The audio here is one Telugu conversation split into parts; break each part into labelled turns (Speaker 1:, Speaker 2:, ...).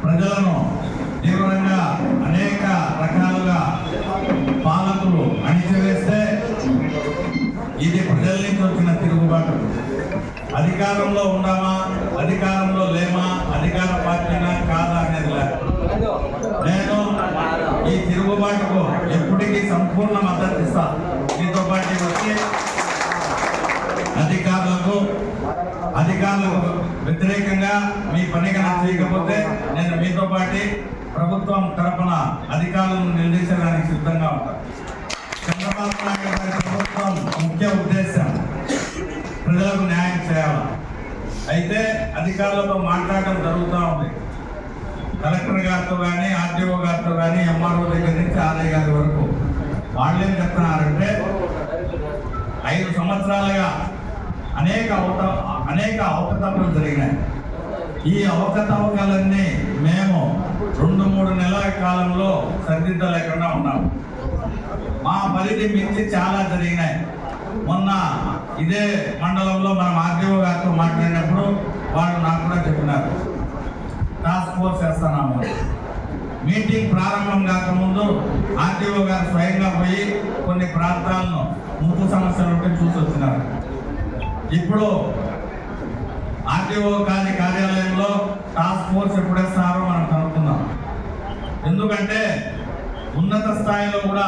Speaker 1: ప్రజలను తీవ్రంగా అనేక రకాలుగా పాలకులు అణిచివేస్తే ఇది ప్రజల నుంచి వచ్చిన తిరుగుబాటు. అధికారంలో ఉన్నామా, అధికారంలో లేమా, అధికార పార్టీనా కాదా అనేది లేదు. నేను ఈ తిరుగుబాటుకు ఎప్పటికీ సంపూర్ణ మద్దతు ఇస్తాను. మీతో పాటు వచ్చి అధికారులకు వ్యతిరేకంగా మీ పని కనుక చేయకపోతే నేను మీతో పాటు ప్రభుత్వం తరపున అధికారులను నిలదీసడానికి సిద్ధంగా ఉంటాను. చంద్రబాబు నాయుడు గారి ప్రభుత్వం ముఖ్య ఉద్దేశం ప్రజలకు న్యాయం చేయాలి. అయితే అధికారులతో మాట్లాడడం జరుగుతూ ఉంది. కలెక్టర్ గారితో కానీ, ఆర్డీఓ గారితో కానీ, ఎంఆర్ఓ దగ్గర నుంచి ఆర్ఐ గారి వరకు వాళ్ళు ఏం చెప్తున్నారంటే 5 సంవత్సరాలుగా అనేక అవకతవకలు జరిగినాయి. ఈ అవకతవకలన్నీ మేము 2-3 నెలల కాలంలో సరిదిద్దలేకుండా ఉన్నాము. మా పరిధి మించి చాలా జరిగినాయి. మొన్న ఇదే మండలంలో మనం ఆర్డీఓ గారితో మాట్లాడినప్పుడు వాళ్ళు నాకు కూడా చెప్పినారు, టాస్క్ ఫోర్స్ వేస్తున్నాము. మీటింగ్ ప్రారంభం కాకముందు ఆర్డీఓ గారు స్వయంగా పోయి కొన్ని ప్రాంతాలను ముందు సమస్యలు ఉంటే చూసి వచ్చినారు. ఇప్పుడు ఆర్డీఓ కార్యాలయంలో టాస్క్ ఫోర్స్ ఎప్పుడు వేస్తారో మనం కనుక్కుందాం. ఎందుకంటే ఉన్నత స్థాయిలో కూడా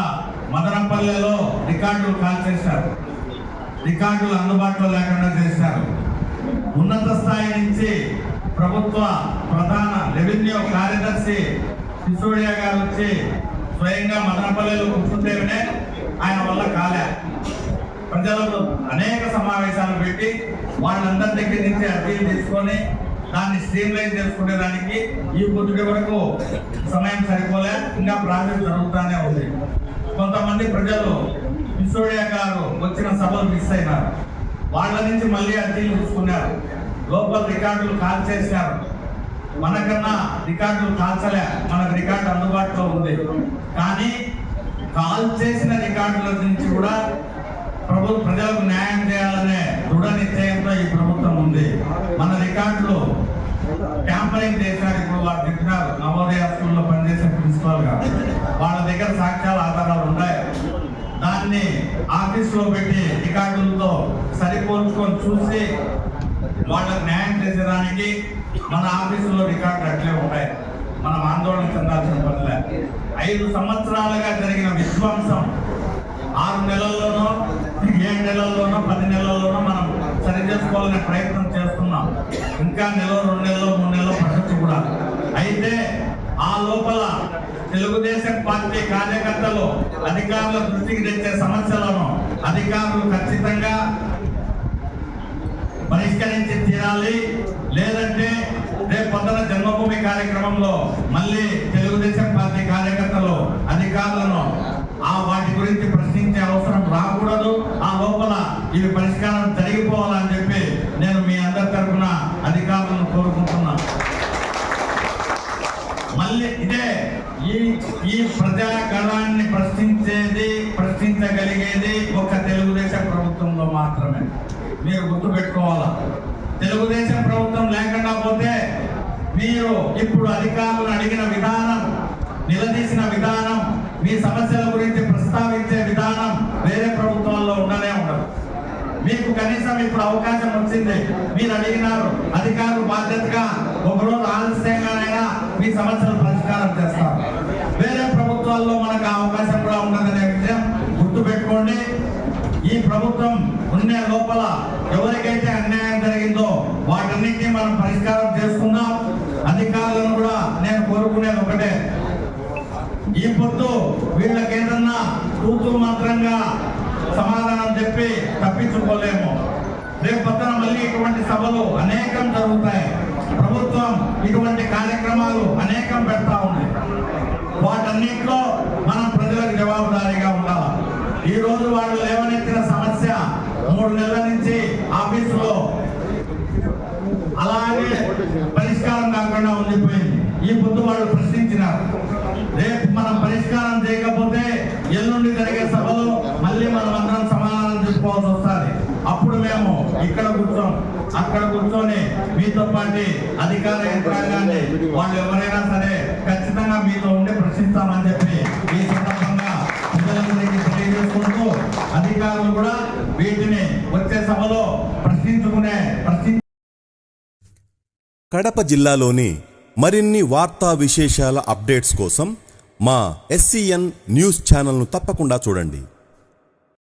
Speaker 1: మదనపల్లెలో రికార్డులు కాల్ చేశారు, రికార్డులు అందుబాటులో లేకుండా చేశారు. ఉన్నత స్థాయి నుంచి ప్రభుత్వ ప్రధాన రెవెన్యూ కార్యదర్శి సిసోడియా గారు వచ్చి స్వయంగా మదనపల్లెలో కూర్చుంటేనే ఆయన వల్ల కాలే. ప్రజలకు అనేక సమావేశాలు పెట్టి వాళ్ళందరి దగ్గర నుంచి అర్జీలు తీసుకొని దాన్ని స్ట్రీమ్లైన్ చేసుకునేదానికి ఈ పొద్దుటి వరకు సమయం సరిపోలే. ఇంకా ప్రాజెక్ట్ జరుగుతూనే ఉంది. కొంతమంది ప్రజలు సిసోడియా గారు వచ్చిన సభలు మిస్ అయినారు. వాళ్ళ నుంచి మళ్ళీ అర్జీలు తీసుకున్నారు. లోపల రికార్డులు కాల్ చేశారు. మనకన్నా రికార్డులు కాల్చలే, మనకు రికార్డు అందుబాటులో ఉంది. కానీ కాల్ చేసిన రికార్డుల నుంచి కూడా ప్రజలకు న్యాయం చేయాలనే దృఢ నిశ్చయంతో ఈ ప్రభుత్వం ఉంది. మన రికార్డులు ట్యాంపరింగ్ చేశారు. ఇప్పుడు వాళ్ళు చెప్పినారు, నవోదయ స్కూల్లో పనిచేసే ప్రిన్సిపాల్ గా వాళ్ళ దగ్గర సాక్ష్యాల ఆధారాలు ఉన్నాయి. దాన్ని ఆఫీసులో పెట్టి రికార్డులతో సరిపోల్చుకొని చూసి వాళ్ళకు న్యాయం చేసేదానికి మన ఆఫీసులో రికార్డులు అట్లే ఉంటాయి. మనం ఆందోళన చెందాల్సిన పనిలే. 5 సంవత్సరాలుగా జరిగిన విధ్వంసం 6 నెలల్లోనో 7 నెలల్లోనో 10 నెలల్లోనో మనం సరి చేసుకోవాలనే ప్రయత్నం చేస్తున్నాం. ఇంకా 1 నెల 2 నెలలు 3 నెలలు పట్టొచ్చు కూడా. అయితే ఆ లోపల తెలుగుదేశం పార్టీ కార్యకర్తలు అధికారుల దృష్టికి తెచ్చే సమస్యలను అధికారులు ఖచ్చితంగా పరిష్కరించి తీరాలి. లేదంటే రేపు పొద్దున జన్మభూమి కార్యక్రమంలో మళ్ళీ తెలుగుదేశం పార్టీ కార్యకర్తలు అధికారులను వాటి గురించి ప్రశ్నించే అవసరం రాకూడదు. ఆ లోపల ఇవి పరిష్కారం జరిగిపోవాలని చెప్పి నేను మీ అందరి తరఫున అధికారులను కోరుకుంటున్నాను. మళ్ళీ ఇదే ఈ ప్రజాగణాన్ని ప్రశ్నించగలిగేది ఒక తెలుగుదేశం ప్రభుత్వంలో మాత్రమే. మీరు గుర్తుపెట్టుకోవాలా. తెలుగుదేశం ప్రభుత్వం లేకుండా పోతే మీరు ఇప్పుడు అధికారులను అడిగిన విధానం, నిలదీసిన విధానం, మీ సమస్యల గురించి ప్రస్తావించే విధానం వేరే ప్రభుత్వాల్లో ఉండనే ఉండదు. మీకు కనీసం ఇప్పుడు అవకాశం వచ్చింది. మీరు అడిగినారు, అధికారులు బాధ్యతగా ఒకరోజు ఆలస్యంగానైనా మీ సమస్యలు పరిష్కారం చేస్తారు. వేరే ప్రభుత్వాల్లో మనకు అవకాశం కూడా ఉండదనే విషయం గుర్తుపెట్టుకోండి. ఈ ప్రభుత్వం ఉన్న లోపల ఎవరికైతే అన్యాయం జరిగిందో వాటన్నిటినీ మనం పరిష్కారం చేసుకుందాం. అధికారులను కూడా నేను కోరుకునేది ఒకటే, ఈ పొద్దు వీళ్ళకి ఏదన్నా తూతూ మాత్రంగా సమాధానం చెప్పి తప్పించుకోలేము. రేపు పొద్దున మళ్ళీ ఇటువంటి సభలు అనేకం జరుగుతాయి. ప్రభుత్వం ఇటువంటి కార్యక్రమాలు అనేకం పెడతా ఉంది. వాటన్నింటిలో మనం ప్రజలకు జవాబుదారీగా ఉండాలి. ఈ రోజు వాళ్ళు లేవనెత్తిన సమస్య 3 నెలల నుంచి ఆఫీసులో అలాగే పరిష్కారం కాకుండా ఉండిపోయింది. ఈ పొద్దు వాళ్ళు ప్రశ్నించినారు. రేపు మనం పరిష్కారం చేయకపోతే ఎల్లుండి జరిగే సభలో మళ్ళీ మనం అందరం సమాధానం చెప్పుకోవాల్సి వస్తుంది. అప్పుడు మేము ఇక్కడ కూర్చోం. అక్కడ కూర్చొని మీతో పాటు అధికార యంత్రాంగాన్ని వాళ్ళు ఎవరైనా సరే ఖచ్చితంగా మీతో ఉండి ప్రశ్నిస్తామని చెప్పి ఈ సందర్భంగా ప్రజలందరికీ తెలియజేసుకుంటూ అధికారులు కూడా వీటిని వచ్చే సభలో
Speaker 2: కడప జిల్లాలోని మరిన్ని వార్తా విశేషాల అప్డేట్స్ కోసం మా SCN న్యూస్ ఛానల్ను తప్పకుండా చూడండి.